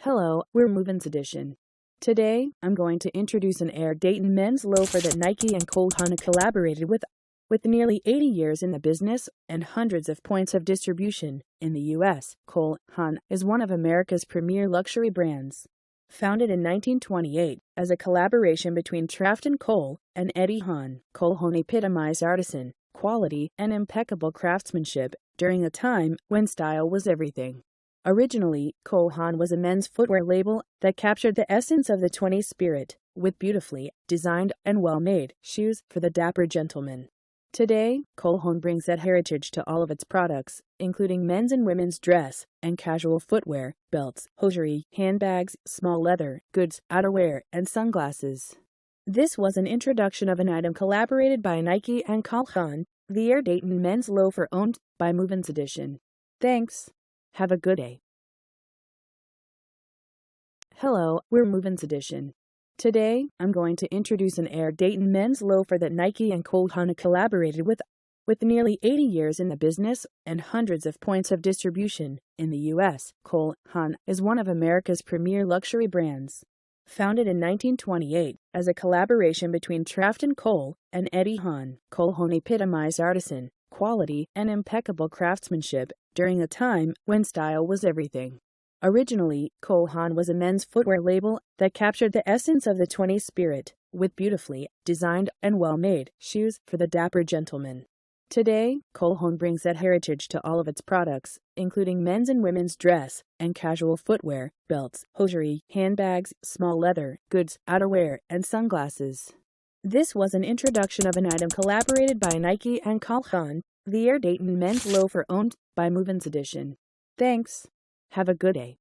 Hello, we're MovinsEdition. Today, I'm going to introduce an Air Dayton men's loafer that Nike and Haan collaborated with. With nearly 80 years in the business and hundreds of points of distribution in the U.S., Haan is one of America's premier luxury brands. Founded in 1928 as a collaboration between Trafton Cole and Eddie Haan, Haan epitomized artisan, quality, and impeccable craftsmanship during a time when style was everything. Originally, Haan was a men's footwear label that captured the essence of the 20s spirit, with beautifully designed and well-made shoes for the dapper gentleman. Today, Haan brings that heritage to all of its products, including men's and women's dress and casual footwear, belts, hosiery, handbags, small leather goods, outerwear, and sunglasses. This was an introduction of an item collaborated by Nike and Haan, the Air Dayton men's loafer owned by MovinsEdition. Thanks. Have a good day. Hello, we're MovinsEdition. Today, I'm going to introduce an Air Dayton men's loafer that Nike and Haan collaborated with. With nearly 80 years in the business and hundreds of points of distribution in the U.S., Haan is one of America's premier luxury brands. Founded in 1928 as a collaboration between Trafton Cole and Eddie Haan, Haan epitomized artisan, quality, and impeccable craftsmanship during a time when style was everything. Originally, Haan was a men's footwear label that captured the essence of the 20s spirit, with beautifully designed and well-made shoes for the dapper gentleman. Today, Haan brings that heritage to all of its products, including men's and women's dress and casual footwear, belts, hosiery, handbags, small leather goods, outerwear, and sunglasses. This was an introduction of an item collaborated by Nike and Haan, the Air Dayton men's loafer owned by MovinsEdition. Thanks. Have a good day.